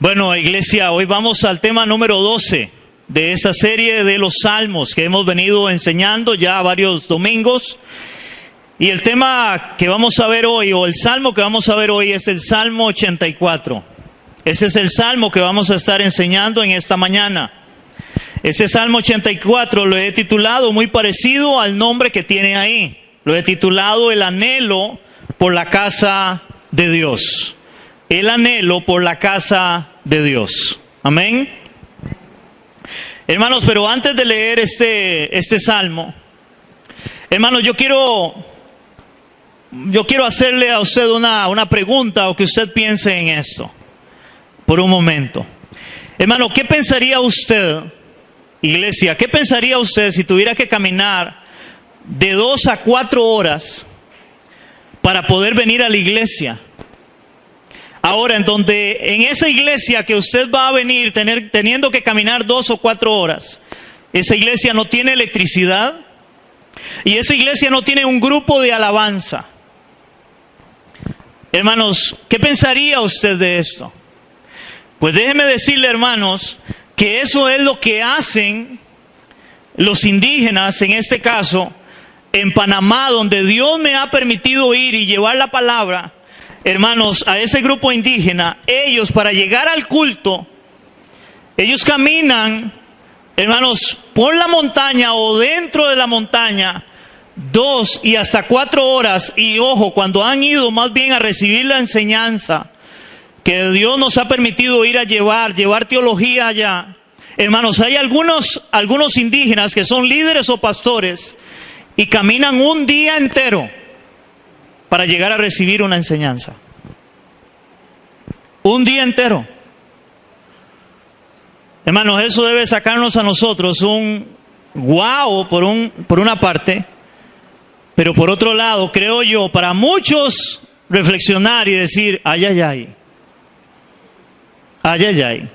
Bueno, iglesia, hoy vamos al tema número 12 de esa serie de los salmos que hemos venido enseñando ya varios domingos. Y el tema que vamos a ver hoy, o el salmo que vamos a ver hoy, es el Salmo 84. Ese es el salmo que vamos a estar enseñando en esta mañana. Ese Salmo 84 lo he titulado muy parecido al nombre que tiene ahí. Lo he titulado El anhelo por la casa de Dios. El anhelo por la casa de Dios. Amén. Hermanos, pero antes de leer este salmo, hermanos, yo quiero hacerle a usted una pregunta, o que usted piense en esto por un momento. Hermano, ¿qué pensaría usted, iglesia? ¿Qué pensaría usted si tuviera que caminar de 2 a 4 horas para poder venir a la iglesia? Ahora, en esa iglesia que usted va a venir teniendo que caminar 2 o 4 horas, esa iglesia no tiene electricidad y esa iglesia no tiene un grupo de alabanza. Hermanos, ¿qué pensaría usted de esto? Pues déjeme decirle, hermanos, que eso es lo que hacen los indígenas, en este caso, en Panamá, donde Dios me ha permitido ir y llevar la palabra. Hermanos, a ese grupo indígena, ellos para llegar al culto, ellos caminan, hermanos, por la montaña o dentro de la montaña, 2 y hasta 4 horas. Y ojo, cuando han ido más bien a recibir la enseñanza que Dios nos ha permitido ir a llevar teología allá. Hermanos, hay algunos indígenas que son líderes o pastores y caminan un día entero para llegar a recibir una enseñanza. Un día entero. Hermanos, eso debe sacarnos a nosotros un guau por una parte, pero por otro lado, creo yo, para muchos reflexionar y decir, ay, ay, ay. Ay, ay, ay.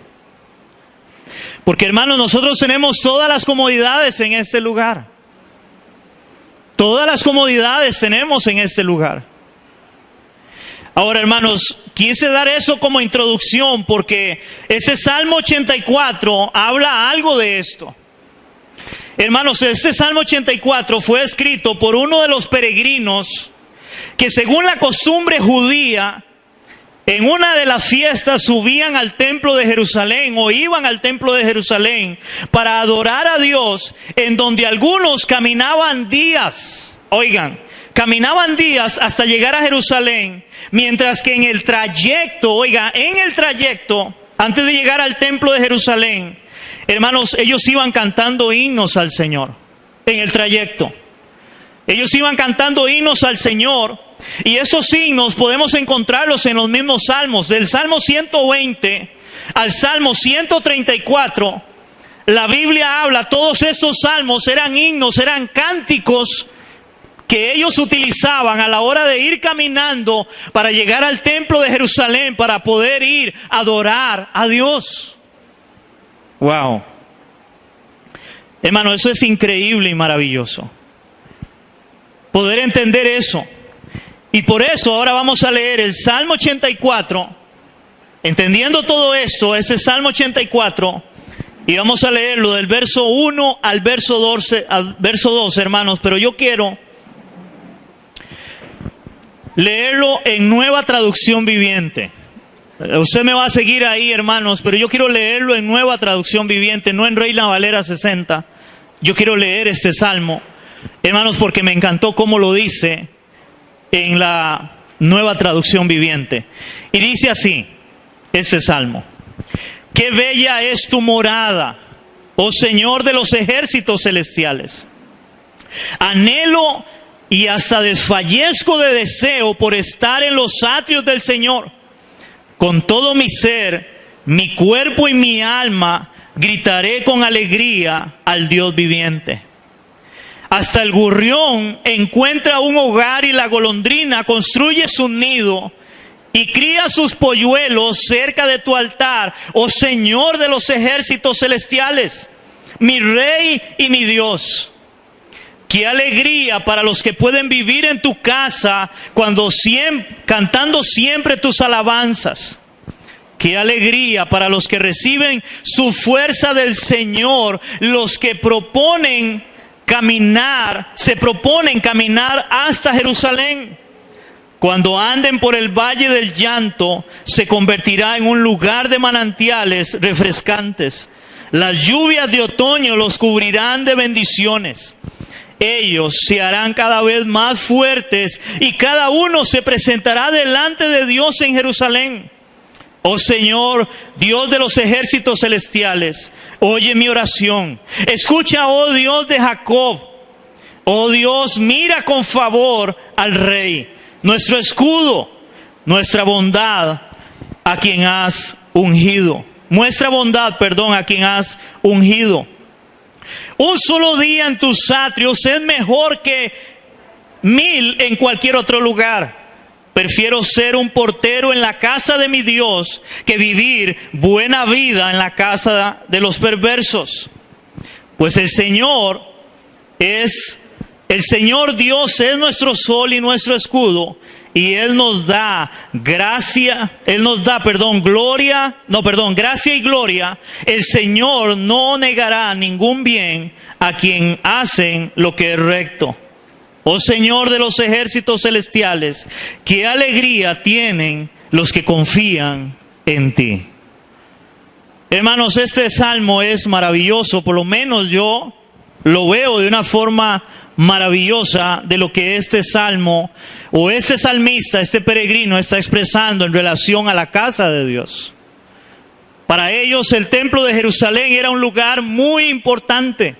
Porque, hermanos, nosotros tenemos todas las comodidades en este lugar. Todas las comodidades tenemos en este lugar. Ahora, hermanos, quise dar eso como introducción porque ese Salmo 84 habla algo de esto. Hermanos, este Salmo 84 fue escrito por uno de los peregrinos que, según la costumbre judía, en una de las fiestas subían al templo de Jerusalén o iban al templo de Jerusalén para adorar a Dios, en donde algunos caminaban días, caminaban días hasta llegar a Jerusalén, mientras que en el trayecto, antes de llegar al templo de Jerusalén, hermanos, ellos iban cantando himnos al Señor, en el trayecto. Ellos iban cantando himnos al Señor. Y esos himnos podemos encontrarlos en los mismos salmos, del Salmo 120 al Salmo 134. La Biblia habla, todos estos salmos eran himnos, eran cánticos que ellos utilizaban a la hora de ir caminando para llegar al templo de Jerusalén, para poder ir a adorar a Dios. Wow. Hermano, eso es increíble y maravilloso. Poder entender eso. Y por eso ahora vamos a leer el Salmo 84, entendiendo todo esto, ese Salmo 84, y vamos a leerlo del verso 1 al verso 12, hermanos, pero yo quiero leerlo en Nueva Traducción Viviente. Usted me va a seguir ahí, hermanos, pero yo quiero leerlo en Nueva Traducción Viviente, no en Reina Valera 60. Yo quiero leer este Salmo, hermanos, porque me encantó cómo lo dice en la Nueva Traducción Viviente. Y dice así, este salmo: qué bella es tu morada, oh Señor de los ejércitos celestiales. Anhelo y hasta desfallezco de deseo por estar en los atrios del Señor. Con todo mi ser, mi cuerpo y mi alma gritaré con alegría al Dios viviente. Hasta el gorrión encuentra un hogar y la golondrina construye su nido y cría sus polluelos cerca de tu altar, oh Señor de los ejércitos celestiales, mi Rey y mi Dios. Qué alegría para los que pueden vivir en tu casa cantando siempre tus alabanzas. Qué alegría para los que reciben su fuerza del Señor, los que se proponen caminar hasta Jerusalén. Cuando anden por el valle del llanto, se convertirá en un lugar de manantiales refrescantes. Las lluvias de otoño los cubrirán de bendiciones. Ellos se harán cada vez más fuertes y cada uno se presentará delante de Dios en Jerusalén. Oh Señor, Dios de los ejércitos celestiales, oye mi oración. Escucha, oh Dios de Jacob. Oh Dios, mira con favor al Rey, nuestro escudo, nuestra bondad a quien has ungido. Muestra bondad, a quien has ungido. Un solo día en tus atrios es mejor que 1000 en cualquier otro lugar. Prefiero ser un portero en la casa de mi Dios que vivir buena vida en la casa de los perversos. Pues el Señor Dios es nuestro sol y nuestro escudo, y Él nos da gracia y gloria. El Señor no negará ningún bien a quien hacen lo que es recto. Oh Señor de los ejércitos celestiales, qué alegría tienen los que confían en ti. Hermanos, este salmo es maravilloso, por lo menos yo lo veo de una forma maravillosa de lo que este salmo o este salmista, este peregrino está expresando en relación a la casa de Dios. Para ellos el templo de Jerusalén era un lugar muy importante.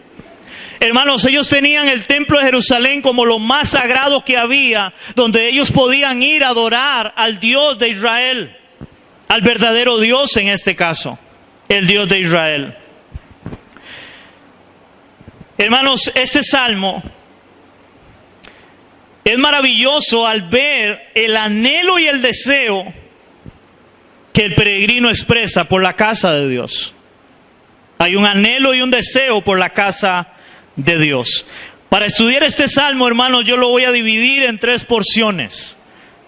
Hermanos, ellos tenían el templo de Jerusalén como lo más sagrado que había, donde ellos podían ir a adorar al Dios de Israel, al verdadero Dios en este caso, el Dios de Israel. Hermanos, este salmo es maravilloso al ver el anhelo y el deseo que el peregrino expresa por la casa de Dios. Hay un anhelo y un deseo por la casa de Dios. Para estudiar este salmo, hermanos, yo lo voy a dividir en 3 porciones.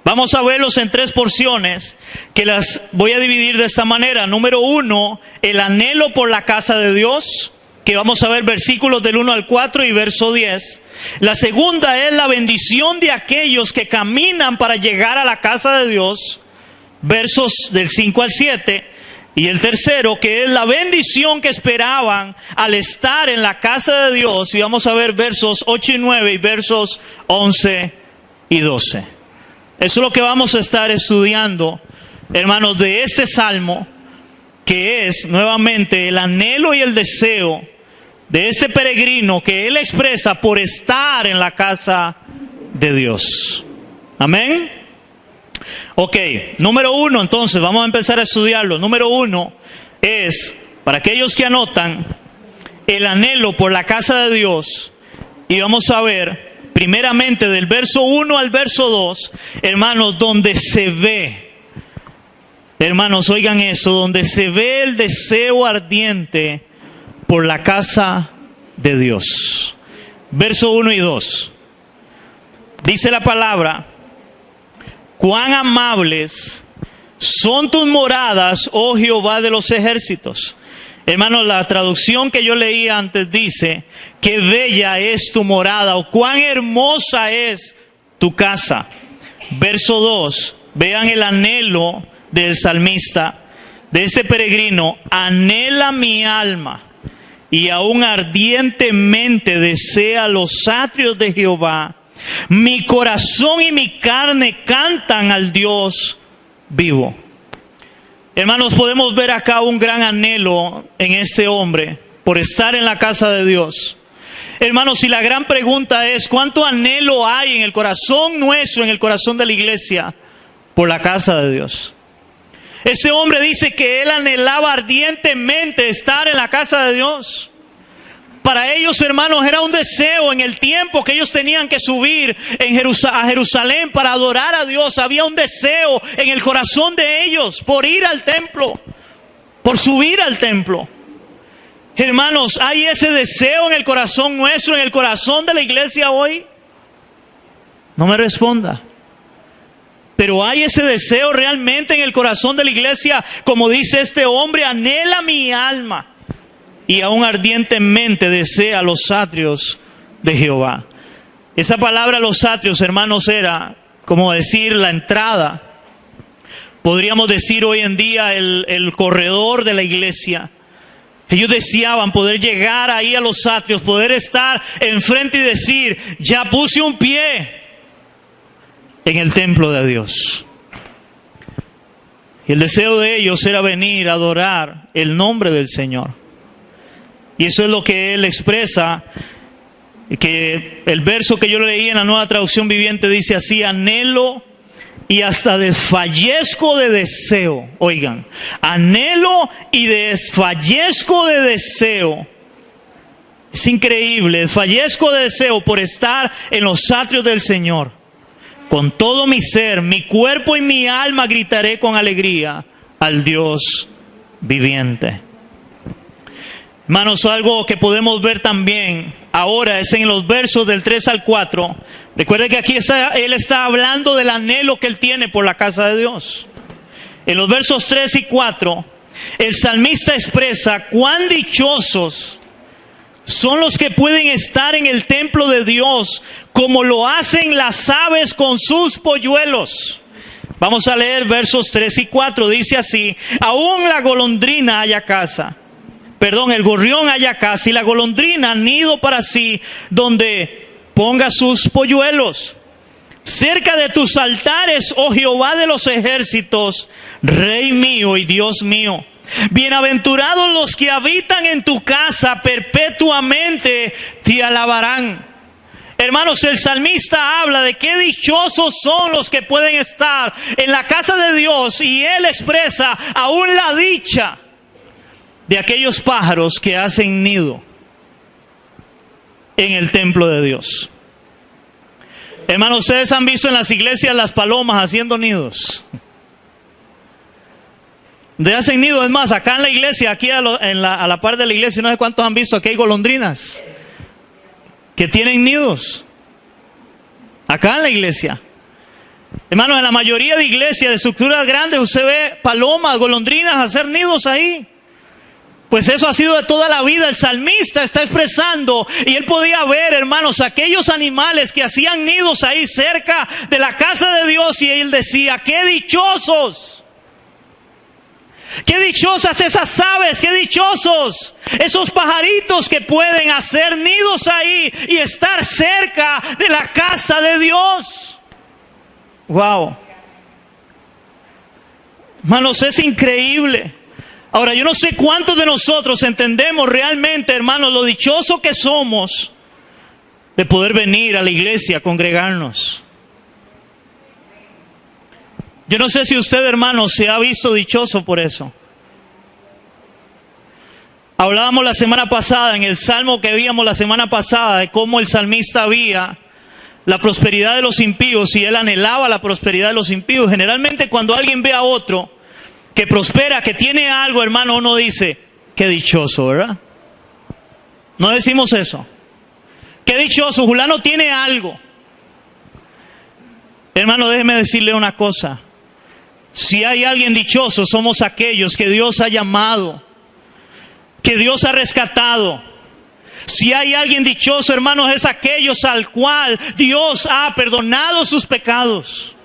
Vamos a verlos en 3 porciones, que las voy a dividir de esta manera. Número 1, el anhelo por la casa de Dios, que vamos a ver versículos del 1 al 4 y verso 10. La segunda es la bendición de aquellos que caminan para llegar a la casa de Dios, versos del 5 al 7. Y el tercero, que es la bendición que esperaban al estar en la casa de Dios. Y vamos a ver versos 8 y 9 y versos 11 y 12. Eso es lo que vamos a estar estudiando, hermanos, de este salmo, que es nuevamente el anhelo y el deseo de este peregrino que él expresa por estar en la casa de Dios. Amén. Ok, número 1, entonces, vamos a empezar a estudiarlo. Número 1 es, para aquellos que anotan, el anhelo por la casa de Dios. Y vamos a ver, primeramente, del verso 1 al verso 2, hermanos, donde se ve, hermanos, oigan eso, donde se ve el deseo ardiente por la casa de Dios. Verso 1 y 2. Dice la palabra: cuán amables son tus moradas, oh Jehová de los ejércitos. Hermanos, la traducción que yo leí antes dice: qué bella es tu morada, o cuán hermosa es tu casa. Verso 2, vean el anhelo del salmista, de ese peregrino: anhela mi alma, y aún ardientemente desea los atrios de Jehová. Mi corazón y mi carne cantan al Dios vivo. Hermanos, podemos ver acá un gran anhelo en este hombre por estar en la casa de Dios. Hermanos, y la gran pregunta es: ¿cuánto anhelo hay en el corazón nuestro, en el corazón de la iglesia, por la casa de Dios? Ese hombre dice que él anhelaba ardientemente estar en la casa de Dios. Para ellos, hermanos, era un deseo en el tiempo que ellos tenían que subir a Jerusalén para adorar a Dios. Había un deseo en el corazón de ellos por ir al templo, por subir al templo. Hermanos, ¿hay ese deseo en el corazón nuestro, en el corazón de la iglesia hoy? No me responda. Pero hay ese deseo realmente en el corazón de la iglesia, como dice este hombre, anhela mi alma y aún ardientemente desea los atrios de Jehová. Esa palabra los atrios, hermanos, era como decir la entrada. Podríamos decir hoy en día el corredor de la iglesia. Ellos deseaban poder llegar ahí a los atrios, poder estar enfrente y decir, ya puse un pie en el templo de Dios. Y el deseo de ellos era venir a adorar el nombre del Señor. Y eso es lo que él expresa, que el verso que yo leí en la Nueva Traducción Viviente dice así: anhelo y hasta desfallezco de deseo. Oigan, anhelo y desfallezco de deseo. Es increíble, desfallezco de deseo por estar en los atrios del Señor. Con todo mi ser, mi cuerpo y mi alma gritaré con alegría al Dios viviente. Hermanos, algo que podemos ver también ahora es en los versos del 3 al 4. Recuerden que aquí él está hablando del anhelo que él tiene por la casa de Dios. En los versos 3 y 4, el salmista expresa cuán dichosos son los que pueden estar en el templo de Dios, como lo hacen las aves con sus polluelos. Vamos a leer versos 3 y 4. Dice así: aún la golondrina halla casa. El gorrión halla casa y la golondrina nido para sí, donde ponga sus polluelos. Cerca de tus altares, oh Jehová de los ejércitos, Rey mío y Dios mío. Bienaventurados los que habitan en tu casa, perpetuamente te alabarán. Hermanos, el salmista habla de qué dichosos son los que pueden estar en la casa de Dios, y él expresa aún la dicha de aquellos pájaros que hacen nido en el templo de Dios. Hermanos, ustedes han visto en las iglesias las palomas haciendo nidos. De hacen nido, es más, acá en la iglesia, aquí a la par de la iglesia, no sé cuántos han visto, aquí hay golondrinas que tienen nidos. Acá en la iglesia. Hermanos, en la mayoría de iglesias de estructuras grandes usted ve palomas, golondrinas hacer nidos ahí. Pues eso ha sido de toda la vida. El salmista está expresando, y él podía ver, hermanos, aquellos animales que hacían nidos ahí cerca de la casa de Dios, y él decía, ¡qué dichosos! ¡Qué dichosas esas aves! ¡Qué dichosos esos pajaritos que pueden hacer nidos ahí y estar cerca de la casa de Dios! ¡Wow! Hermanos, es increíble. Ahora, yo no sé cuántos de nosotros entendemos realmente, hermanos, lo dichoso que somos de poder venir a la iglesia, congregarnos. Yo no sé si usted, hermano, se ha visto dichoso por eso. Hablábamos la semana pasada, en el salmo que vimos la semana pasada, de cómo el salmista veía la prosperidad de los impíos y él anhelaba la prosperidad de los impíos. Generalmente cuando alguien ve a otro que prospera, que tiene algo, hermano, uno dice, qué dichoso, ¿verdad? No decimos eso. Qué dichoso, fulano tiene algo. Hermano, déjeme decirle una cosa. Si hay alguien dichoso, somos aquellos que Dios ha llamado, que Dios ha rescatado. Si hay alguien dichoso, hermanos, es aquellos al cual Dios ha perdonado sus pecados.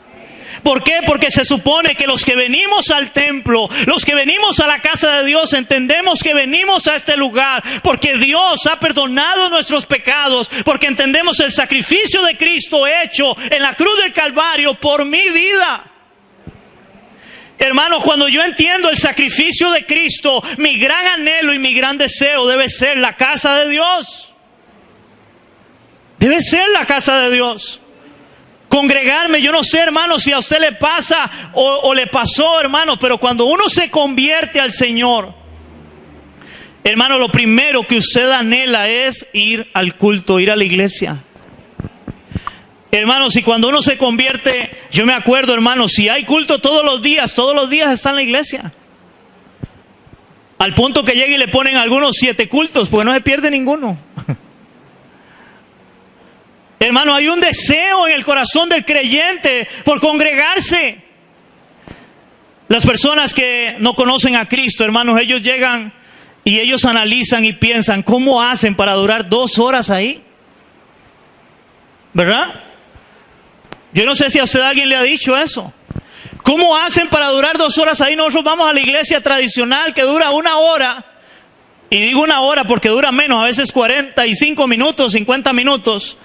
¿Por qué? Porque se supone que los que venimos al templo, los que venimos a la casa de Dios, entendemos que venimos a este lugar porque Dios ha perdonado nuestros pecados, porque entendemos el sacrificio de Cristo hecho en la cruz del Calvario por mi vida. Hermanos, cuando yo entiendo el sacrificio de Cristo, mi gran anhelo y mi gran deseo debe ser la casa de Dios. Debe ser la casa de Dios. Congregarme, yo no sé, hermano, si a usted le pasa o le pasó, hermano, pero cuando uno se convierte al Señor, hermano, lo primero que usted anhela es ir al culto, ir a la iglesia. Hermanos, y cuando uno se convierte, yo me acuerdo, hermanos, si hay culto todos los días está en la iglesia. Al punto que llega y le ponen algunos 7 cultos, porque no se pierde ninguno. Hermano, hay un deseo en el corazón del creyente por congregarse. Las personas que no conocen a Cristo, hermanos, ellos llegan y ellos analizan y piensan, ¿cómo hacen para durar 2 horas ahí? ¿Verdad? Yo no sé si a usted alguien le ha dicho eso. ¿Cómo hacen para durar 2 horas ahí? Nosotros vamos a la iglesia tradicional que dura 1 hora. Y digo 1 hora porque dura menos, a veces 45 minutos, 50 minutos.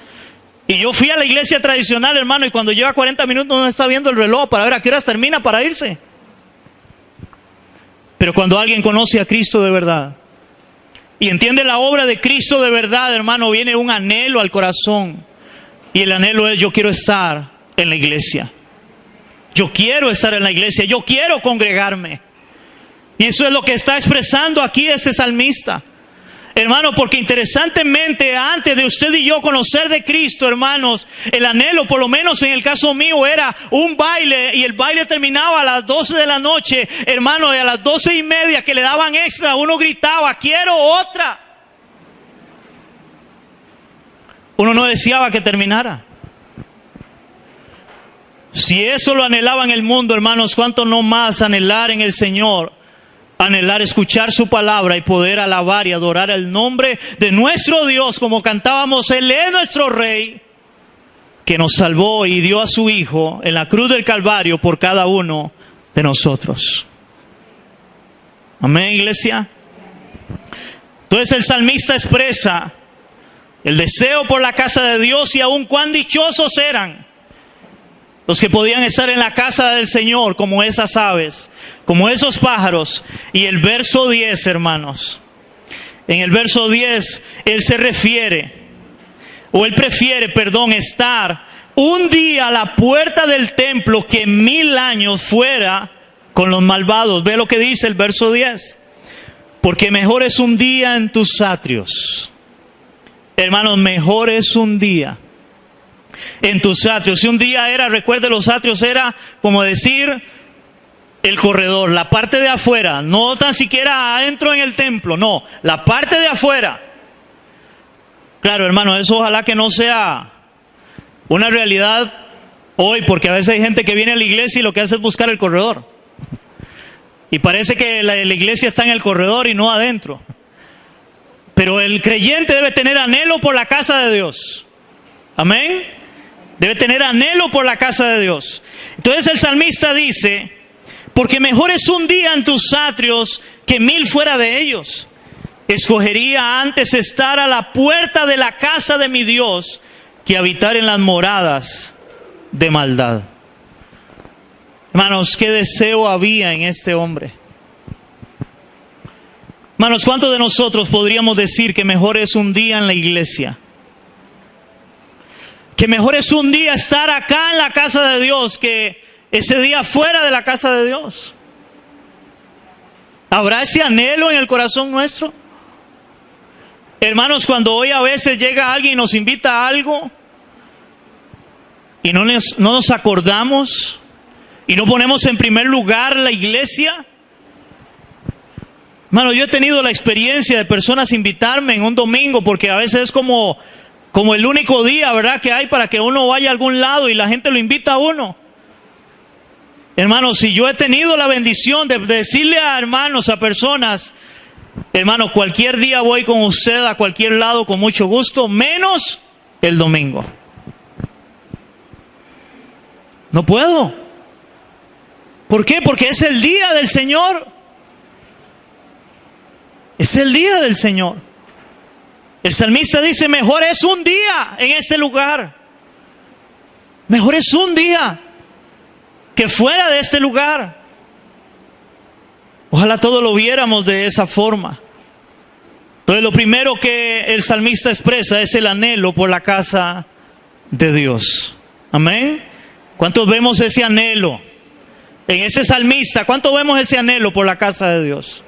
Y yo fui a la iglesia tradicional, hermano, y cuando lleva 40 minutos no está viendo el reloj para ver a qué horas termina para irse. Pero cuando alguien conoce a Cristo de verdad y entiende la obra de Cristo de verdad, hermano, viene un anhelo al corazón. Y el anhelo es: yo quiero estar en la iglesia. Yo quiero estar en la iglesia, yo quiero congregarme. Y eso es lo que está expresando aquí este salmista. Hermano, porque interesantemente, antes de usted y yo conocer de Cristo, hermanos, el anhelo, por lo menos en el caso mío, era un baile, y el baile terminaba a las 12 de la noche, hermano, y a las 12:30 que le daban extra, uno gritaba: quiero otra. Uno no deseaba que terminara. Si eso lo anhelaba en el mundo, hermanos, ¿cuánto no más anhelar en el Señor? Anhelar escuchar su palabra y poder alabar y adorar el nombre de nuestro Dios, como cantábamos: Él es nuestro Rey, que nos salvó y dio a su Hijo en la cruz del Calvario por cada uno de nosotros. Amén, iglesia. Entonces el salmista expresa el deseo por la casa de Dios, y aún cuán dichosos eran los que podían estar en la casa del Señor, como esas aves, como esos pájaros. Y el verso 10, hermanos, en el verso 10, él prefiere, estar un día a la puerta del templo que 1000 años fuera con los malvados. Ve lo que dice el verso 10. Porque mejor es un día en tus atrios. Hermanos, mejor es un día en tus atrios. Si un día era, recuerde, los atrios era como decir el corredor, la parte de afuera, no tan siquiera adentro en el templo, no, la parte de afuera. Claro, hermano, eso ojalá que no sea una realidad hoy, porque a veces hay gente que viene a la iglesia y lo que hace es buscar el corredor. Y parece que la iglesia está en el corredor y no adentro. Pero el creyente debe tener anhelo por la casa de Dios. Amén. Debe tener anhelo por la casa de Dios. Entonces el salmista dice: porque mejor es un día en tus atrios que 1000 fuera de ellos. Escogería antes estar a la puerta de la casa de mi Dios que habitar en las moradas de maldad. Hermanos, qué deseo había en este hombre. Hermanos, ¿cuántos de nosotros podríamos decir que mejor es un día en la iglesia? Que mejor es un día estar acá en la casa de Dios que ese día fuera de la casa de Dios. ¿Habrá ese anhelo en el corazón nuestro? Hermanos, cuando hoy a veces llega alguien y nos invita a algo y no nos acordamos y no ponemos en primer lugar la iglesia. Hermano, yo he tenido la experiencia de personas invitarme en un domingo, porque a veces es como el único día, ¿verdad?, que hay para que uno vaya a algún lado y la gente lo invita a uno. Hermanos, si yo he tenido la bendición de decirle a hermanos, a personas: hermano, cualquier día voy con usted a cualquier lado con mucho gusto, menos el domingo. No puedo. ¿Por qué? Porque es el día del Señor. Es el día del Señor. El salmista dice: mejor es un día en este lugar. Mejor es un día que fuera de este lugar. Ojalá todos lo viéramos de esa forma. Entonces, lo primero que el salmista expresa es el anhelo por la casa de Dios. Amén. ¿Cuántos vemos ese anhelo en ese salmista? ¿Cuántos vemos ese anhelo por la casa de Dios?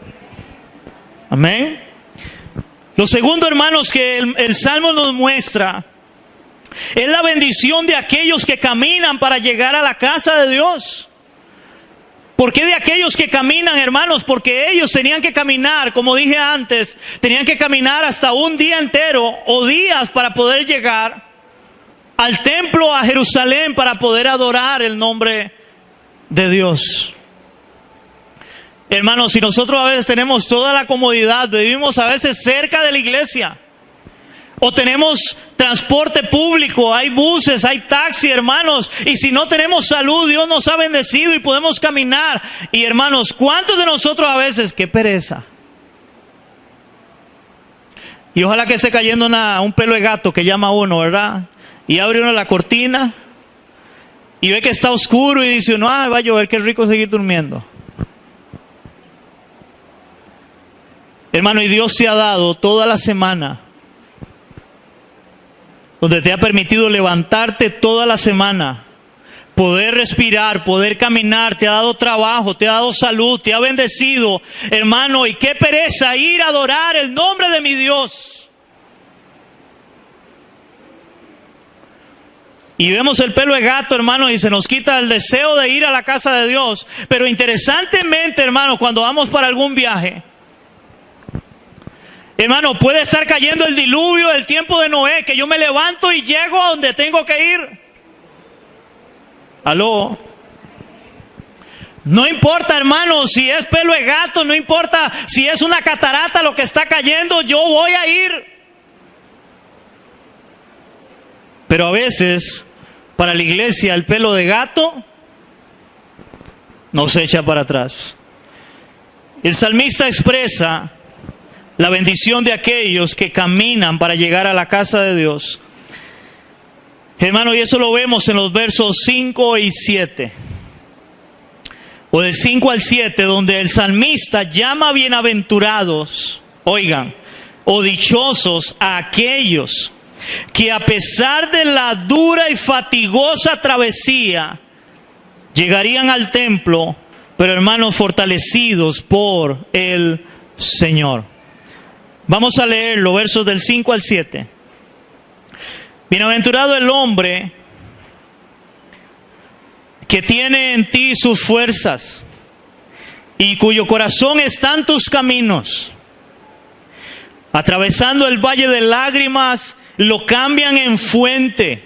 Amén. Lo segundo, hermanos, que el Salmo nos muestra es la bendición de aquellos que caminan para llegar a la casa de Dios. ¿Por qué de aquellos que caminan, hermanos? Porque ellos tenían que caminar, como dije antes, tenían que caminar hasta un día entero o días para poder llegar al templo, a Jerusalén, para poder adorar el nombre de Dios. Hermanos, si nosotros a veces tenemos toda la comodidad, vivimos a veces cerca de la iglesia, o tenemos transporte público, hay buses, hay taxi, hermanos, y si no tenemos salud, Dios nos ha bendecido y podemos caminar. Y hermanos, ¿cuántos de nosotros a veces, qué pereza? Y ojalá que esté cayendo un pelo de gato que llama a uno, ¿verdad? Y abre uno la cortina y ve que está oscuro y dice uno, va a llover, qué rico seguir durmiendo. Hermano, y Dios te ha dado toda la semana, donde te ha permitido levantarte toda la semana, poder respirar, poder caminar, te ha dado trabajo, te ha dado salud, te ha bendecido, hermano, y qué pereza ir a adorar el nombre de mi Dios. Y vemos el pelo de gato, hermano, y se nos quita el deseo de ir a la casa de Dios. Pero interesantemente, hermano, cuando vamos para algún viaje, hermano, puede estar cayendo el diluvio del tiempo de Noé, que yo me levanto y llego a donde tengo que ir. ¿Aló? No importa, hermano, si es pelo de gato, no importa si es una catarata lo que está cayendo, yo voy a ir. Pero a veces, para la iglesia, el pelo de gato nos echa para atrás. El salmista expresa la bendición de aquellos que caminan para llegar a la casa de Dios. Hermano, y eso lo vemos en los versos 5 y 7. O del 5 al 7, donde el salmista llama bienaventurados, oigan, o dichosos a aquellos que a pesar de la dura y fatigosa travesía, llegarían al templo, pero hermanos, fortalecidos por el Señor. Vamos a leer los versos del 5 al 7. Bienaventurado el hombre que tiene en ti sus fuerzas y cuyo corazón está en tus caminos. Atravesando el valle de lágrimas, lo cambian en fuente.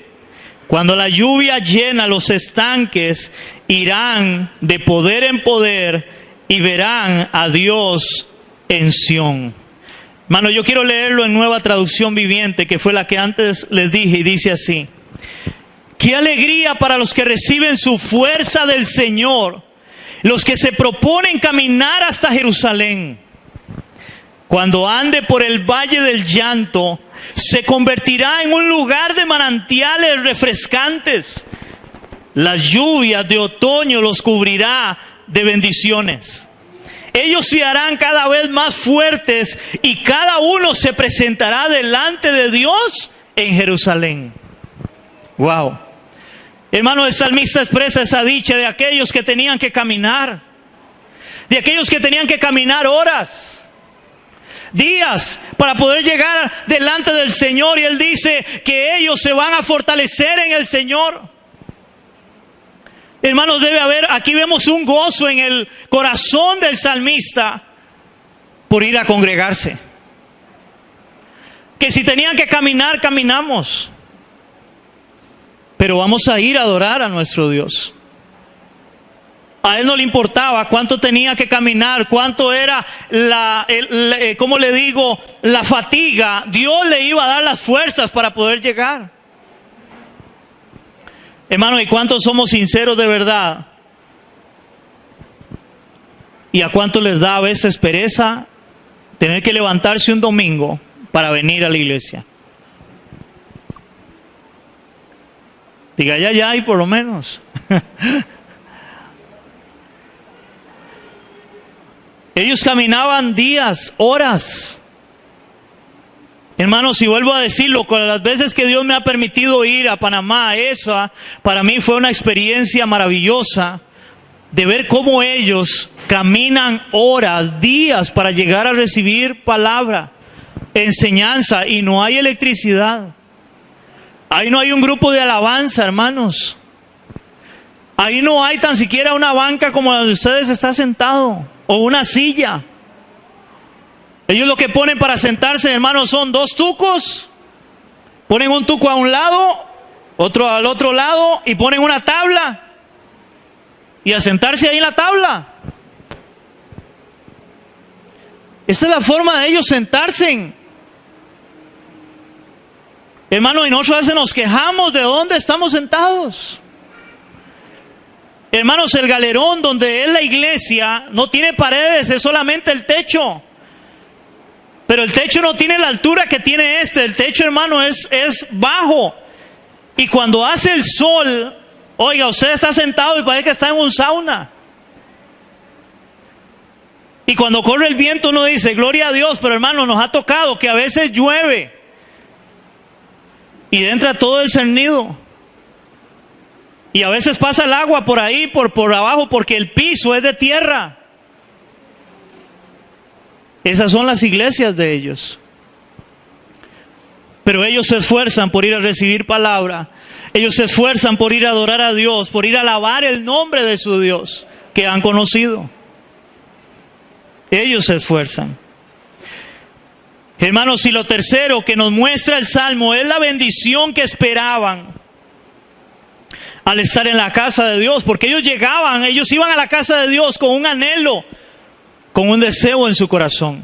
Cuando la lluvia llena los estanques, irán de poder en poder y verán a Dios en Sión. Hermano, yo quiero leerlo en Nueva Traducción Viviente, que fue la que antes les dije, y dice así: qué alegría para los que reciben su fuerza del Señor, los que se proponen caminar hasta Jerusalén. Cuando ande por el valle del llanto, se convertirá en un lugar de manantiales refrescantes. Las lluvias de otoño los cubrirá de bendiciones. Ellos se harán cada vez más fuertes y cada uno se presentará delante de Dios en Jerusalén. Wow. Hermano, el salmista expresa esa dicha de aquellos que tenían que caminar, de aquellos que tenían que caminar horas, días para poder llegar delante del Señor, y él dice que ellos se van a fortalecer en el Señor. Hermanos, debe haber, aquí vemos un gozo en el corazón del salmista por ir a congregarse. Que si tenían que caminar, caminamos. Pero vamos a ir a adorar a nuestro Dios. A él no le importaba cuánto tenía que caminar, cuánto era la fatiga. Dios le iba a dar las fuerzas para poder llegar. Hermano, ¿y cuántos somos sinceros de verdad? ¿Y a cuántos les da a veces pereza tener que levantarse un domingo para venir a la iglesia? Diga ya y por lo menos. Ellos caminaban días, horas. Hermanos, y vuelvo a decirlo, con las veces que Dios me ha permitido ir a Panamá, esa para mí fue una experiencia maravillosa de ver cómo ellos caminan horas, días para llegar a recibir palabra, enseñanza, y no hay electricidad. Ahí no hay un grupo de alabanza, hermanos. Ahí no hay tan siquiera una banca como la de ustedes está sentado, o una silla. Ellos lo que ponen para sentarse, hermanos, son 2 tucos. Ponen un tuco a un lado, otro al otro lado y ponen una tabla y a sentarse ahí en la tabla. Esa es la forma de ellos sentarse. Hermano, y nosotros a veces nos quejamos de dónde estamos sentados. Hermanos, el galerón donde es la iglesia no tiene paredes, es solamente el techo. Pero el techo no tiene la altura que tiene este. El techo, hermano, es bajo. Y cuando hace el sol, oiga, usted está sentado y parece que está en un sauna. Y cuando corre el viento uno dice, gloria a Dios, pero hermano, nos ha tocado que a veces llueve y entra todo el cernido. Y a veces pasa el agua por ahí, por abajo, porque el piso es de tierra. Esas son las iglesias de ellos. Pero ellos se esfuerzan por ir a recibir palabra. Ellos se esfuerzan por ir a adorar a Dios, por ir a alabar el nombre de su Dios que han conocido. Ellos se esfuerzan. Hermanos, y lo tercero que nos muestra el Salmo es la bendición que esperaban al estar en la casa de Dios, porque ellos iban a la casa de Dios con un anhelo, con un deseo en su corazón.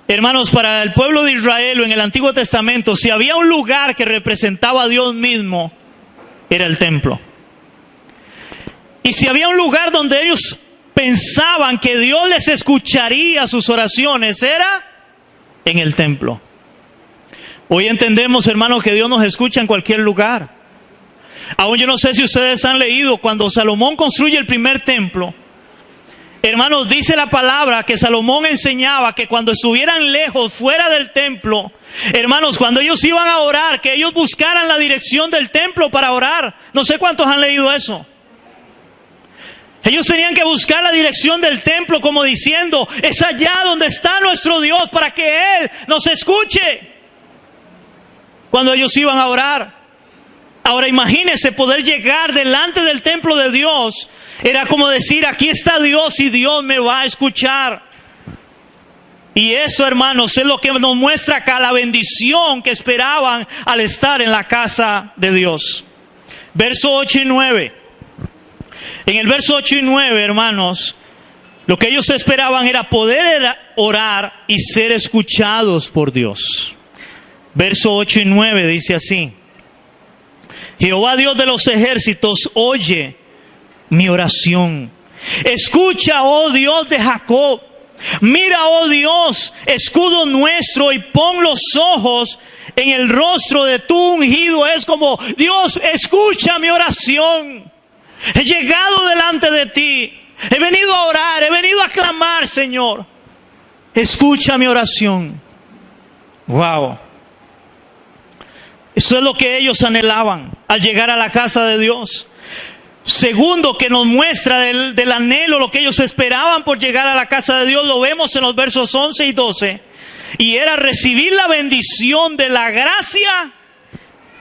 Hermanos, para el pueblo de Israel en el Antiguo Testamento, si había un lugar que representaba a Dios mismo, era el templo. Y si había un lugar donde ellos pensaban que Dios les escucharía sus oraciones, era en el templo. Hoy entendemos, hermanos, que Dios nos escucha en cualquier lugar. Aún yo no sé si ustedes han leído cuando Salomón construye el primer templo. Hermanos, dice la palabra que Salomón enseñaba que cuando estuvieran lejos, fuera del templo, hermanos, cuando ellos iban a orar, que ellos buscaran la dirección del templo para orar. No sé cuántos han leído eso. Ellos tenían que buscar la dirección del templo como diciendo, es allá donde está nuestro Dios para que Él nos escuche. Cuando ellos iban a orar. Ahora imagínense poder llegar delante del templo de Dios. Era como decir, aquí está Dios y Dios me va a escuchar. Y eso, hermanos, es lo que nos muestra acá, la bendición que esperaban al estar en la casa de Dios. Verso 8 y 9. En el verso 8 y 9, hermanos, lo que ellos esperaban era poder orar y ser escuchados por Dios. Verso 8 y 9 dice así. Jehová Dios de los ejércitos, oye mi oración. Escucha, oh Dios de Jacob. Mira, oh Dios, escudo nuestro, y pon los ojos en el rostro de tu ungido. Es como, Dios, escucha mi oración. He llegado delante de ti. He venido a orar, he venido a clamar, Señor. Escucha mi oración. Wow. Eso es lo que ellos anhelaban al llegar a la casa de Dios. Segundo, que nos muestra del anhelo, lo que ellos esperaban por llegar a la casa de Dios, lo vemos en los versos 11 y 12. Y era recibir la bendición de la gracia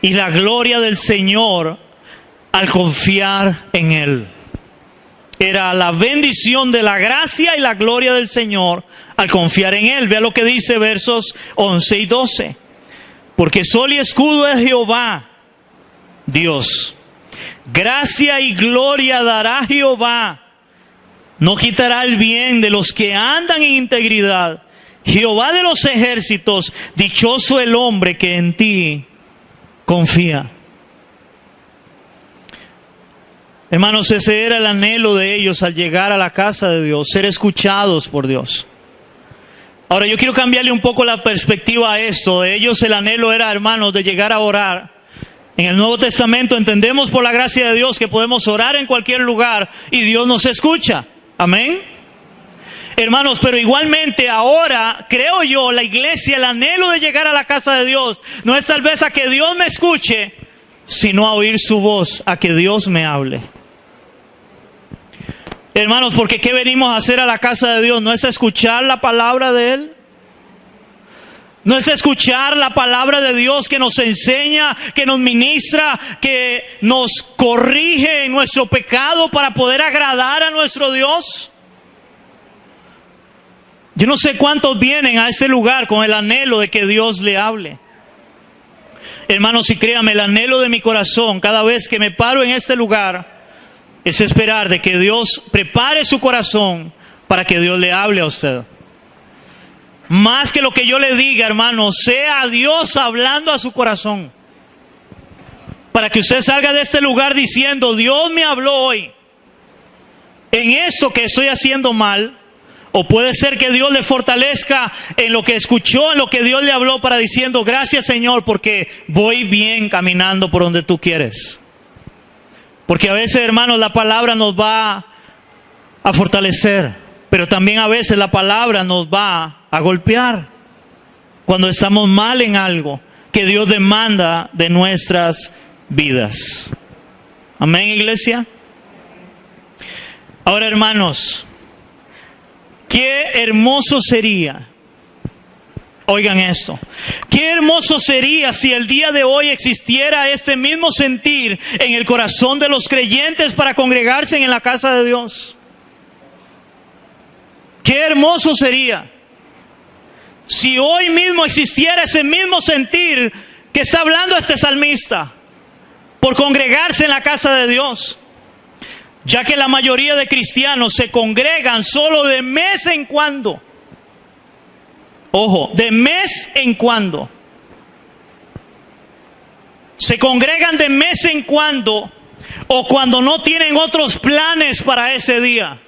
y la gloria del Señor al confiar en Él. Era la bendición de la gracia y la gloria del Señor al confiar en Él. Vea lo que dice versos 11 y 12. Porque sol y escudo es Jehová, Dios. Gracia y gloria dará Jehová. No quitará el bien de los que andan en integridad. Jehová de los ejércitos, dichoso el hombre que en ti confía. Hermanos, ese era el anhelo de ellos al llegar a la casa de Dios, ser escuchados por Dios. Ahora yo quiero cambiarle un poco la perspectiva a esto. De ellos el anhelo era, hermanos, de llegar a orar. En el Nuevo Testamento entendemos por la gracia de Dios que podemos orar en cualquier lugar y Dios nos escucha. Amén. Hermanos, pero igualmente ahora, creo yo, la iglesia, el anhelo de llegar a la casa de Dios, no es tal vez a que Dios me escuche, sino a oír su voz, a que Dios me hable. Hermanos, porque ¿qué venimos a hacer a la casa de Dios? ¿No es escuchar la palabra de Él? ¿No es escuchar la palabra de Dios que nos enseña, que nos ministra, que nos corrige en nuestro pecado para poder agradar a nuestro Dios? Yo no sé cuántos vienen a este lugar con el anhelo de que Dios le hable. hermanos, y créame, el anhelo de mi corazón cada vez que me paro en este lugar es esperar de que Dios prepare su corazón para que Dios le hable a usted. Más que lo que yo le diga, hermano, sea Dios hablando a su corazón. Para que usted salga de este lugar diciendo, Dios me habló hoy en esto que estoy haciendo mal. O puede ser que Dios le fortalezca en lo que escuchó, en lo que Dios le habló, para diciendo, gracias Señor, porque voy bien caminando por donde tú quieres. Porque a veces, hermanos, la palabra nos va a fortalecer, pero también a veces la palabra nos va a golpear cuando estamos mal en algo que Dios demanda de nuestras vidas. Amén, iglesia. Ahora, hermanos, qué hermoso sería, oigan esto, qué hermoso sería si el día de hoy existiera este mismo sentir en el corazón de los creyentes para congregarse en la casa de Dios. Qué hermoso sería si hoy mismo existiera ese mismo sentir que está hablando este salmista por congregarse en la casa de Dios. Ya que la mayoría de cristianos se congregan solo de mes en cuando. Ojo, de mes en cuando. Se congregan de mes en cuando o cuando no tienen otros planes para ese día.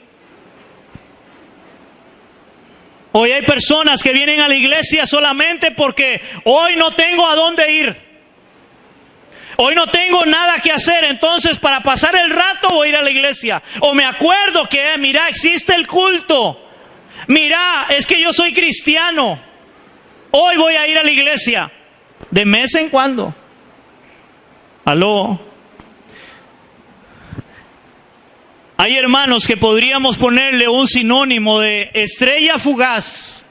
Hoy hay personas que vienen a la iglesia solamente porque hoy no tengo a dónde ir. Hoy no tengo nada que hacer, entonces para pasar el rato voy a ir a la iglesia. O me acuerdo que, mira, existe el culto. Mira, es que yo soy cristiano. Hoy voy a ir a la iglesia. De mes en cuando. Aló. Hay hermanos que podríamos ponerle un sinónimo de estrella fugaz.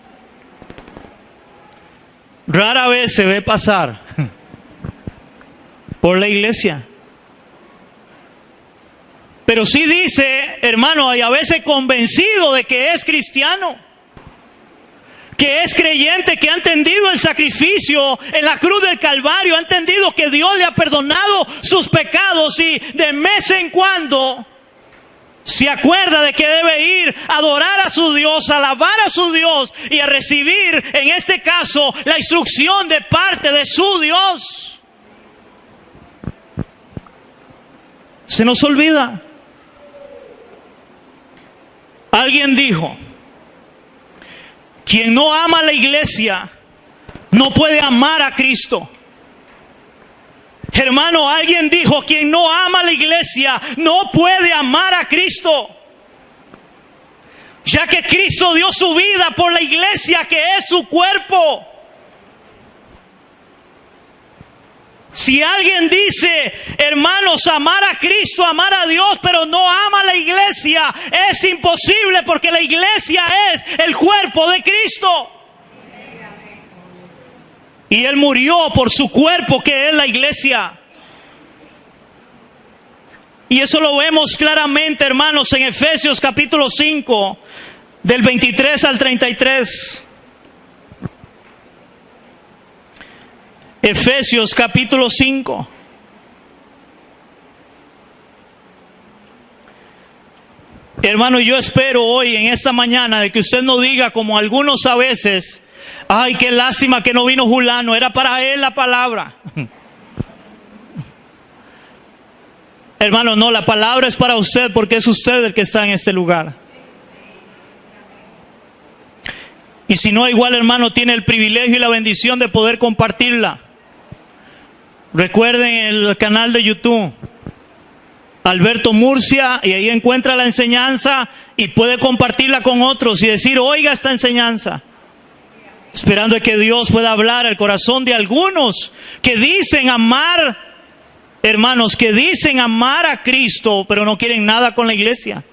Rara vez se ve pasar por la iglesia. Pero sí dice, hermano, y a veces convencido de que es cristiano, que es creyente, que ha entendido el sacrificio en la cruz del Calvario, ha entendido que Dios le ha perdonado sus pecados y de mes en cuando se acuerda de que debe ir a adorar a su Dios, a alabar a su Dios y a recibir, en este caso, la instrucción de parte de su Dios. Se nos olvida. Alguien dijo, quien no ama a la iglesia no puede amar a Cristo. Hermano, alguien dijo, quien no ama a la iglesia no puede amar a Cristo. Ya que Cristo dio su vida por la iglesia, que es su cuerpo. Si alguien dice, hermanos, amar a Cristo, amar a Dios, pero no ama a la iglesia, es imposible porque la iglesia es el cuerpo de Cristo. Y Él murió por su cuerpo, que es la iglesia. Y eso lo vemos claramente, hermanos, en Efesios capítulo 5, del 23 al 33. Efesios capítulo 5. Hermano, yo espero hoy en esta mañana de que usted no diga como algunos a veces, ay, qué lástima que no vino Julano, era para él la palabra. Hermano, no, la palabra es para usted porque es usted el que está en este lugar. Y si no, igual, hermano, tiene el privilegio y la bendición de poder compartirla. Recuerden el canal de YouTube, Alberto Murcia, y ahí encuentra la enseñanza y puede compartirla con otros y decir, oiga esta enseñanza. Esperando que Dios pueda hablar al corazón de algunos que dicen amar, hermanos, que dicen amar a Cristo, pero no quieren nada con la iglesia.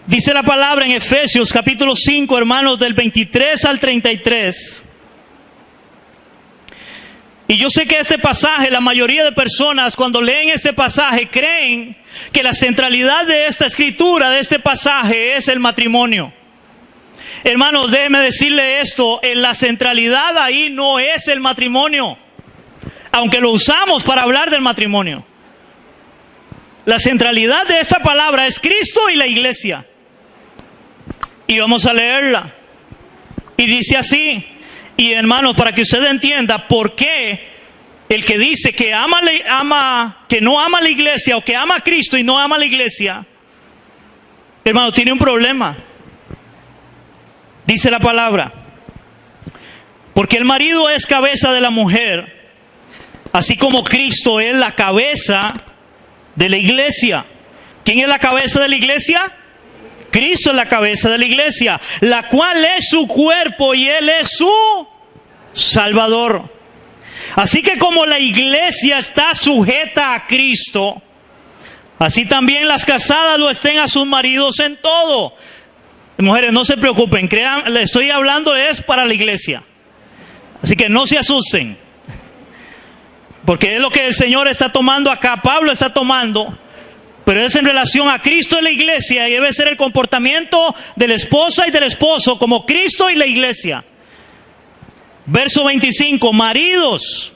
Dice la palabra en Efesios capítulo 5, hermanos, del 23 al 33. Y yo sé que este pasaje, la mayoría de personas cuando leen este pasaje creen que la centralidad de esta escritura, de este pasaje, es el matrimonio. Hermanos, déjeme decirle esto, en la centralidad ahí no es el matrimonio, aunque lo usamos para hablar del matrimonio. La centralidad de esta palabra es Cristo y la iglesia. Y vamos a leerla. Y dice así, y hermanos, para que usted entienda por qué el que dice que que no ama a la iglesia, o que ama a Cristo y no ama a la iglesia, hermano, tiene un problema. Dice la palabra, porque el marido es cabeza de la mujer, así como Cristo es la cabeza de la iglesia. ¿Quién es la cabeza de la iglesia? Cristo es la cabeza de la iglesia, la cual es su cuerpo y Él es su Salvador. Así que como la iglesia está sujeta a Cristo, así también las casadas lo estén a sus maridos en todo. Mujeres, no se preocupen, crean, le estoy hablando es para la iglesia. Así que no se asusten, porque es lo que el Señor está tomando acá, Pablo está tomando, pero es en relación a Cristo y la iglesia, y debe ser el comportamiento de la esposa y del esposo como Cristo y la iglesia. Verso 25, maridos,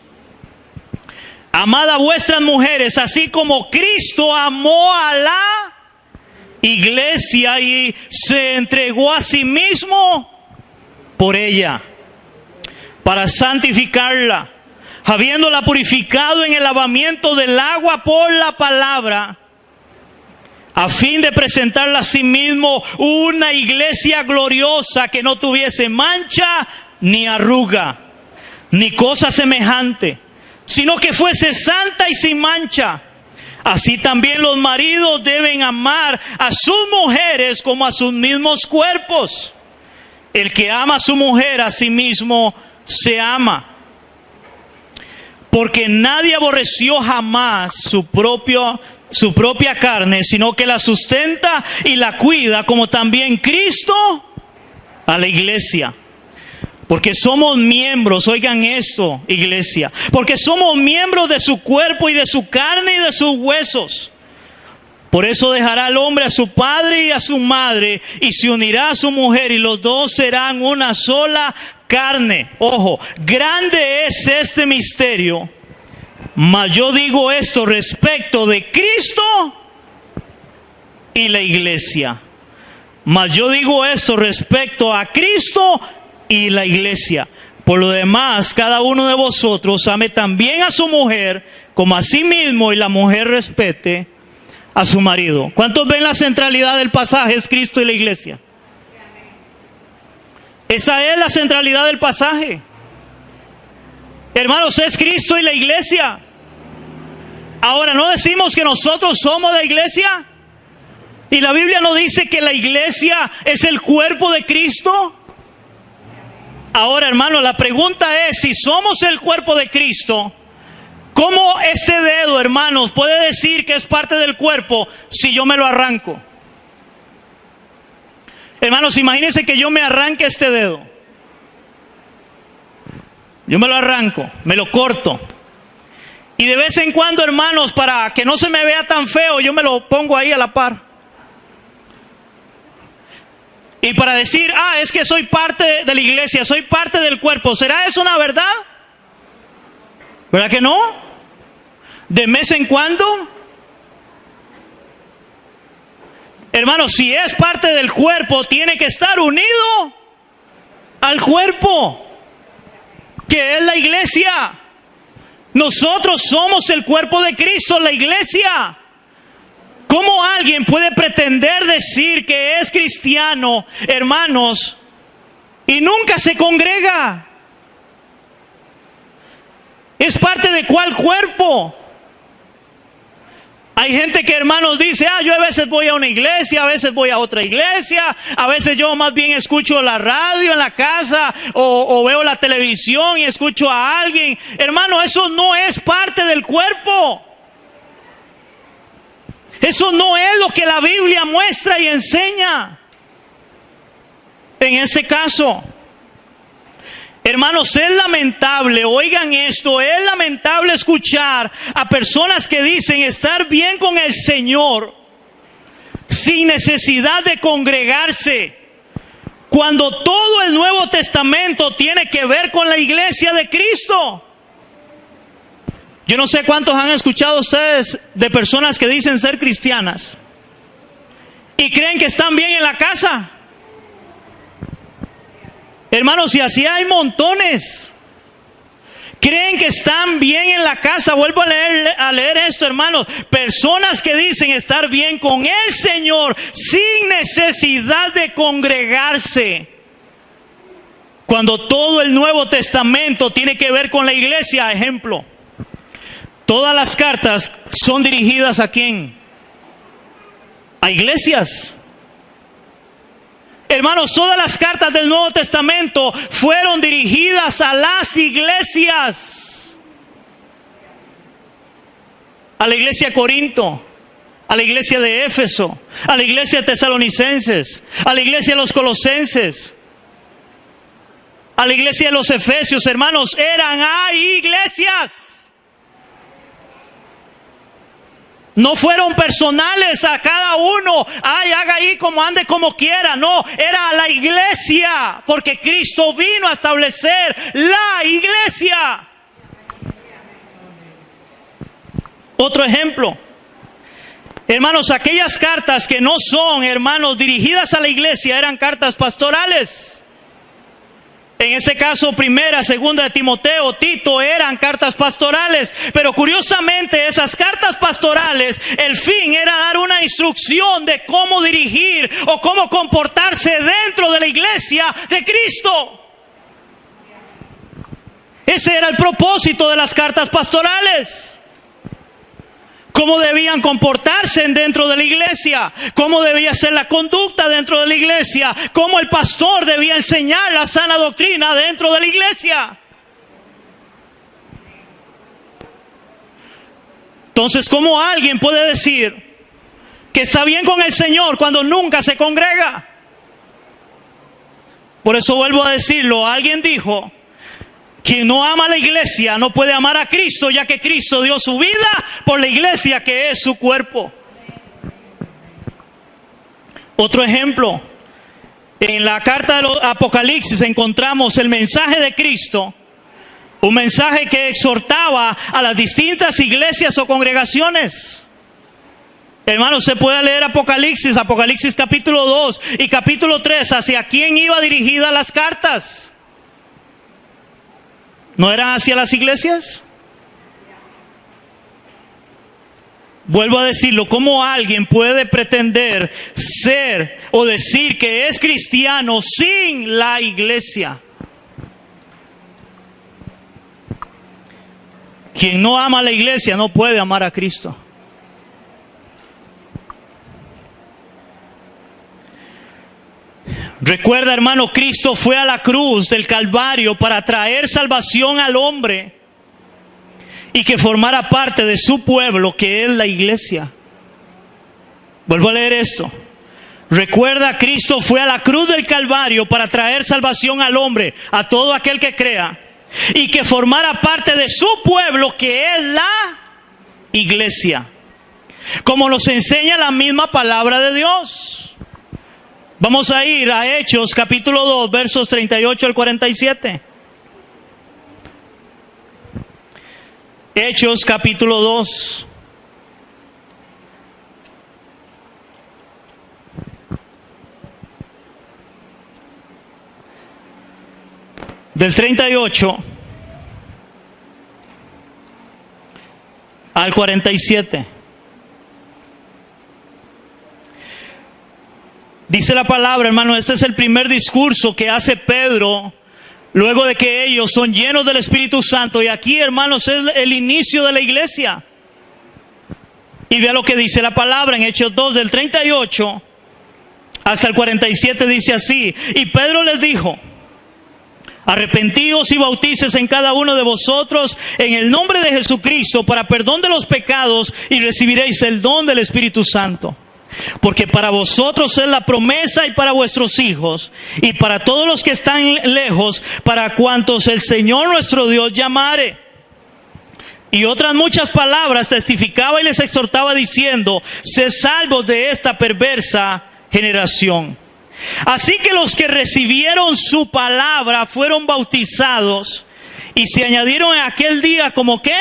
amad a vuestras mujeres, así como Cristo amó a la iglesia y se entregó a sí mismo por ella, para santificarla, habiéndola purificado en el lavamiento del agua por la palabra, a fin de presentarla a sí mismo una iglesia gloriosa, que no tuviese mancha, ni arruga, ni cosa semejante, sino que fuese santa y sin mancha. Así también los maridos deben amar a sus mujeres como a sus mismos cuerpos. El que ama a su mujer, a sí mismo se ama. Porque nadie aborreció jamás su propia carne, sino que la sustenta y la cuida, como también Cristo a la iglesia. Porque somos miembros, oigan esto, iglesia, porque somos miembros de su cuerpo y de su carne y de sus huesos. Por eso dejará el hombre a su padre y a su madre, y se unirá a su mujer, y los dos serán una sola carne. Ojo, grande es este misterio, mas yo digo esto respecto de Cristo y la iglesia. Mas yo digo esto respecto a Cristo y la iglesia. Por lo demás, cada uno de vosotros ame también a su mujer como a sí mismo, y la mujer respete a su marido. ¿Cuántos ven la centralidad del pasaje? Es Cristo y la iglesia. Esa es la centralidad del pasaje. Hermanos, es Cristo y la iglesia. Ahora, ¿no decimos que nosotros somos la iglesia? ¿Y la Biblia no dice que la iglesia es el cuerpo de Cristo? Ahora, hermano, la pregunta es, si somos el cuerpo de Cristo, ¿cómo este dedo, hermanos, puede decir que es parte del cuerpo si yo me lo arranco? Hermanos, imagínense que yo me arranque este dedo. Yo me lo arranco, me lo corto. Y de vez en cuando, hermanos, para que no se me vea tan feo, yo me lo pongo ahí a la par. Y para decir, es que soy parte de la iglesia, soy parte del cuerpo. ¿Será eso una verdad? ¿Verdad que no? ¿De vez en cuando? Hermanos, si es parte del cuerpo, tiene que estar unido al cuerpo, que es la iglesia. Nosotros somos el cuerpo de Cristo, la iglesia. ¿Cómo alguien puede pretender decir que es cristiano, hermanos, y nunca se congrega? ¿Es parte de cuál cuerpo? Hay gente que, hermanos, dice, yo a veces voy a una iglesia, a veces voy a otra iglesia, a veces yo más bien escucho la radio en la casa o veo la televisión y escucho a alguien. Hermano, eso no es parte del cuerpo. Eso no es lo que la Biblia muestra y enseña. En ese caso, hermanos, es lamentable, oigan esto, es lamentable escuchar a personas que dicen estar bien con el Señor sin necesidad de congregarse, Cuando todo el Nuevo Testamento tiene que ver con la iglesia de Cristo. Yo no sé cuántos han escuchado ustedes de personas que dicen ser cristianas y creen que están bien en la casa. Hermanos, y así hay montones. Creen que están bien en la casa. Vuelvo a leer esto, hermanos. Personas que dicen estar bien con el Señor sin necesidad de congregarse. Cuando todo el Nuevo Testamento tiene que ver con la iglesia. Ejemplo, todas las cartas son dirigidas ¿a quién? A iglesias. Hermanos, todas las cartas del Nuevo Testamento fueron dirigidas a las iglesias. A la iglesia de Corinto, a la iglesia de Éfeso, a la iglesia de Tesalonicenses, a la iglesia de los Colosenses, a la iglesia de los Efesios. Hermanos, eran a iglesias. No fueron personales a cada uno. Ay, haga ahí como ande como quiera. No, era a la iglesia. Porque Cristo vino a establecer la iglesia. Otro ejemplo. Hermanos, aquellas cartas que no son, hermanos, dirigidas a la iglesia, eran cartas pastorales. En ese caso, primera, segunda de Timoteo, Tito, eran cartas pastorales. Pero curiosamente, esas cartas pastorales, el fin era dar una instrucción de cómo dirigir o cómo comportarse dentro de la iglesia de Cristo. Ese era el propósito de las cartas pastorales. Cómo debían comportarse dentro de la iglesia, cómo debía ser la conducta dentro de la iglesia, cómo el pastor debía enseñar la sana doctrina dentro de la iglesia. Entonces, ¿cómo alguien puede decir que está bien con el Señor cuando nunca se congrega? Por eso vuelvo a decirlo, alguien dijo: quien no ama a la iglesia no puede amar a Cristo, ya que Cristo dio su vida por la iglesia, que es su cuerpo. Otro ejemplo, en la carta de los Apocalipsis encontramos el mensaje de Cristo, un mensaje que exhortaba a las distintas iglesias o congregaciones. Hermanos, se puede leer Apocalipsis capítulo 2 y capítulo 3, hacia quién iba dirigida las cartas. ¿No eran hacia las iglesias? Vuelvo a decirlo, ¿cómo alguien puede pretender ser o decir que es cristiano sin la iglesia? Quien no ama a la iglesia no puede amar a Cristo. Recuerda, hermano, Cristo fue a la cruz del Calvario para traer salvación al hombre y que formara parte de su pueblo, que es la iglesia. Vuelvo a leer esto. Recuerda, Cristo fue a la cruz del Calvario para traer salvación al hombre, a todo aquel que crea, y que formara parte de su pueblo, que es la iglesia, como nos enseña la misma palabra de Dios. Vamos a ir a Hechos capítulo 2, versos 38 al 47. Hechos capítulo 2. Del 38 al 47. Dice la palabra, hermano, este es el primer discurso que hace Pedro luego de que ellos son llenos del Espíritu Santo. Y aquí, hermanos, es el inicio de la iglesia. Y vea lo que dice la palabra en Hechos 2, del 38 hasta el 47, dice así: y Pedro les dijo: arrepentíos y bautícese en cada uno de vosotros en el nombre de Jesucristo para perdón de los pecados, y recibiréis el don del Espíritu Santo. Porque para vosotros es la promesa, y para vuestros hijos, y para todos los que están lejos, para cuantos el Señor nuestro Dios llamare. Y otras muchas palabras testificaba y les exhortaba diciendo: sed salvos de esta perversa generación. Así que los que recibieron su palabra fueron bautizados y se añadieron en aquel día ¿como qué?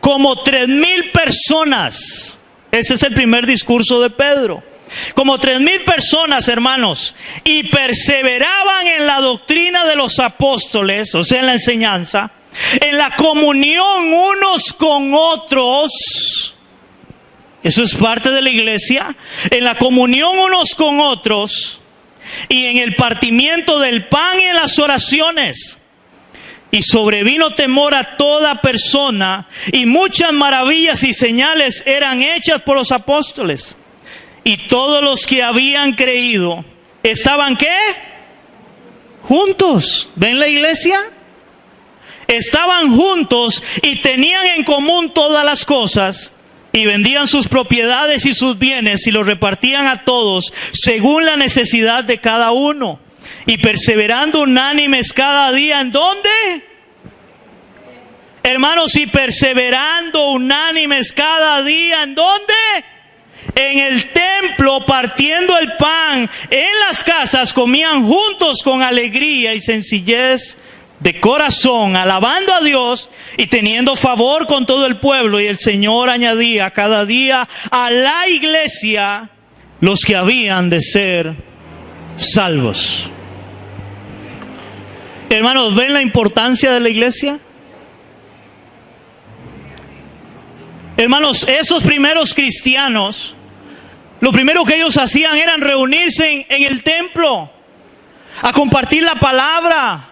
Como 3,000 personas. Ese es el primer discurso de Pedro. Como 3,000 personas, hermanos, y perseveraban en la doctrina de los apóstoles, o sea, en la enseñanza, en la comunión unos con otros. Eso es parte de la iglesia. En la comunión unos con otros y en el partimiento del pan y en las oraciones. Y sobrevino temor a toda persona, y muchas maravillas y señales eran hechas por los apóstoles. Y todos los que habían creído, ¿estaban qué? Juntos. ¿Ven la iglesia? Estaban juntos y tenían en común todas las cosas, y vendían sus propiedades y sus bienes y los repartían a todos según la necesidad de cada uno. Y perseverando unánimes cada día, ¿en dónde? Hermanos, y perseverando unánimes cada día, ¿en dónde? En el templo, partiendo el pan, en las casas comían juntos con alegría y sencillez de corazón, alabando a Dios y teniendo favor con todo el pueblo. Y el Señor añadía cada día a la iglesia los que habían de ser salvos. Hermanos, ¿ven la importancia de la iglesia? Hermanos, esos primeros cristianos, lo primero que ellos hacían era reunirse en el templo, a compartir la palabra,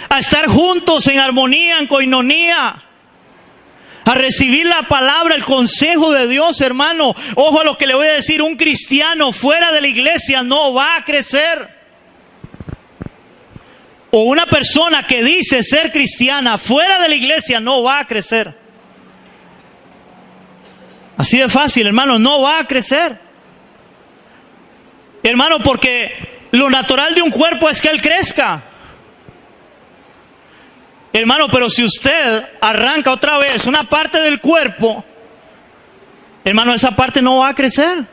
a estar juntos en armonía, en coinonía, a recibir la palabra, el consejo de Dios, hermano. Ojo a lo que le voy a decir, un cristiano fuera de la iglesia no va a crecer. O una persona que dice ser cristiana fuera de la iglesia no va a crecer. Así de fácil, hermano, no va a crecer. Hermano, porque lo natural de un cuerpo es que él crezca. Hermano, pero si usted arranca otra vez una parte del cuerpo, hermano, esa parte no va a crecer.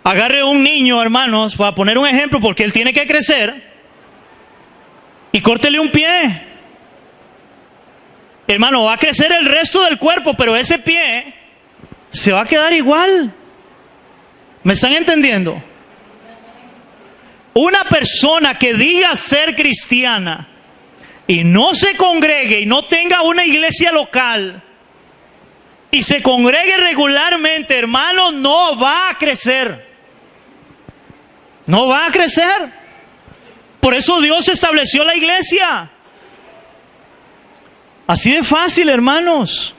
Agarre un niño, hermanos, para poner un ejemplo, porque él tiene que crecer, y córtele un pie. Hermano, va a crecer el resto del cuerpo, pero ese pie se va a quedar igual. ¿Me están entendiendo? Una persona que diga ser cristiana y no se congregue y no tenga una iglesia local y se congregue regularmente, hermano, no va a crecer. No va a crecer. Por eso Dios estableció la iglesia. Así de fácil, hermanos.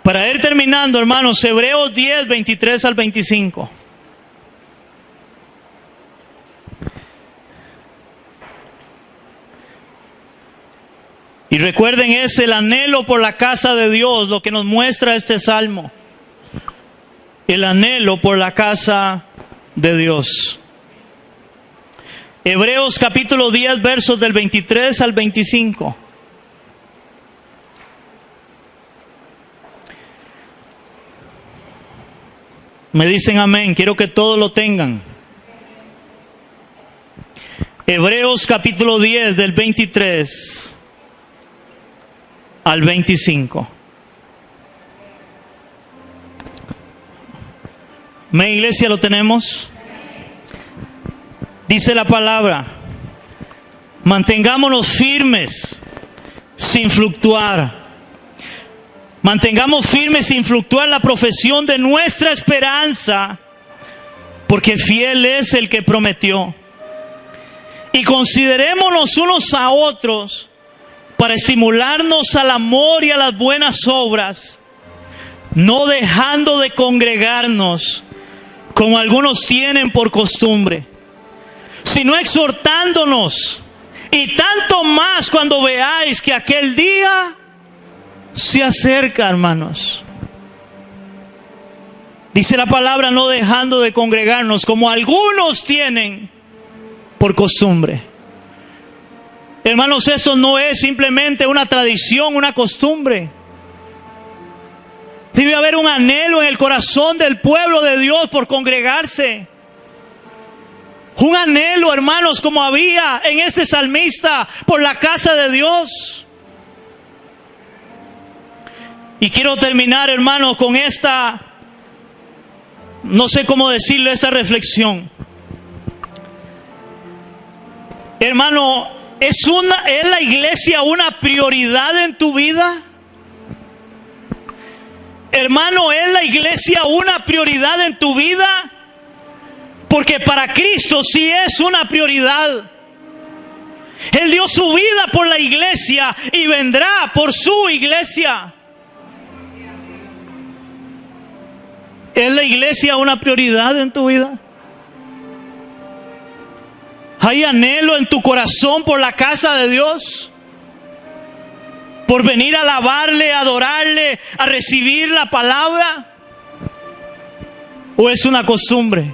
Para ir terminando, hermanos, Hebreos 10, 23 al 25. Y recuerden, es el anhelo por la casa de Dios lo que nos muestra este salmo. El anhelo por la casa de Dios. Hebreos capítulo 10, versos del 23 al 25. Me dicen amén, quiero que todos lo tengan. Hebreos capítulo 10, del 23 al 25. ¿Me iglesia lo tenemos? Dice la palabra: mantengámonos firmes sin fluctuar. Mantengamos firmes sin fluctuar la profesión de nuestra esperanza, porque fiel es el que prometió. Y considerémonos unos a otros para estimularnos al amor y a las buenas obras, no dejando de congregarnos como algunos tienen por costumbre, sino exhortándonos, y tanto más cuando veáis que aquel día se acerca, hermanos. Dice la palabra, no dejando de congregarnos como algunos tienen por costumbre. Hermanos, esto no es simplemente una tradición, una costumbre. Debe haber un anhelo en el corazón del pueblo de Dios por congregarse. Un anhelo, hermanos, como había en este salmista por la casa de Dios. Y quiero terminar, hermanos, con esta, no sé cómo decirlo, esta reflexión. Hermano, ¿es la iglesia una prioridad en tu vida? Hermano, ¿es la iglesia una prioridad en tu vida? Porque para Cristo sí es una prioridad. Él dio su vida por la iglesia y vendrá por su iglesia. ¿Es la iglesia una prioridad en tu vida? ¿Hay anhelo en tu corazón por la casa de Dios? ¿Por venir a alabarle, a adorarle, a recibir la palabra? ¿O es una costumbre?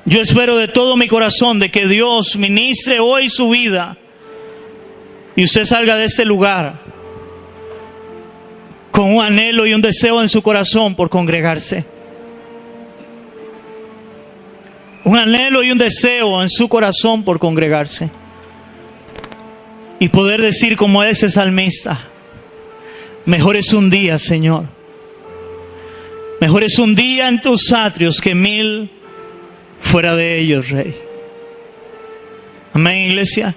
Yo espero de todo mi corazón de que Dios ministre hoy su vida y usted salga de este lugar con un anhelo y un deseo en su corazón por congregarse. Un anhelo y un deseo en su corazón por congregarse. Y poder decir como ese salmista: mejor es un día, Señor. Mejor es un día en tus atrios que 1000 fuera de ellos, Rey. Amén, iglesia.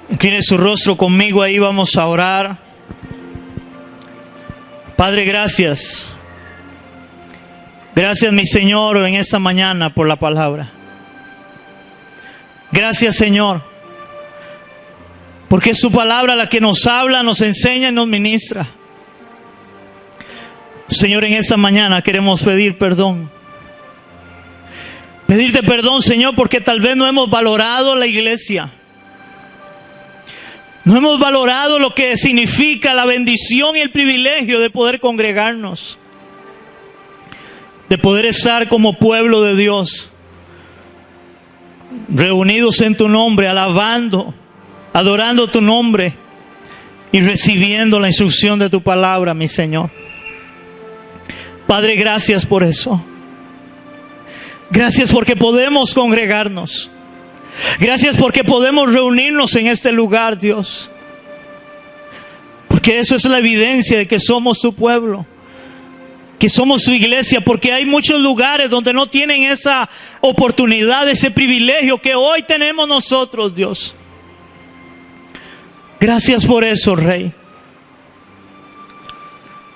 Incline su rostro conmigo, ahí vamos a orar. Padre, gracias. Gracias, mi Señor, en esta mañana por la palabra. Gracias, Señor, porque es su palabra la que nos habla, nos enseña y nos ministra. Señor, en esta mañana queremos pedir perdón. Pedirte perdón, Señor, porque tal vez no hemos valorado la iglesia. No hemos valorado lo que significa la bendición y el privilegio de poder congregarnos, de poder estar como pueblo de Dios, reunidos en tu nombre, alabando, adorando tu nombre y recibiendo la instrucción de tu palabra, mi Señor. Padre, gracias por eso. Gracias porque podemos congregarnos. Gracias porque podemos reunirnos en este lugar, Dios. Porque eso es la evidencia de que somos tu pueblo, que somos su iglesia, porque hay muchos lugares donde no tienen esa oportunidad, ese privilegio que hoy tenemos nosotros, Dios. Gracias por eso, Rey.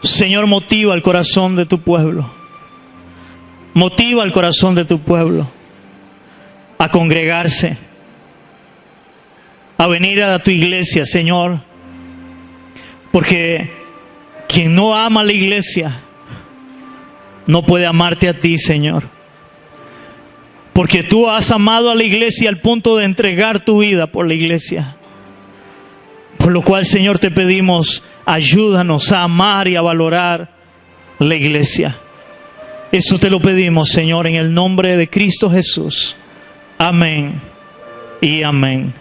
Señor, motiva el corazón de tu pueblo. Motiva el corazón de tu pueblo a congregarse, a venir a tu iglesia, Señor. Porque quien no ama a la iglesia no puede amarte a ti, Señor. Porque tú has amado a la iglesia al punto de entregar tu vida por la iglesia. Por lo cual, Señor, te pedimos, ayúdanos a amar y a valorar la iglesia. Eso te lo pedimos, Señor, en el nombre de Cristo Jesús. Amén y amén.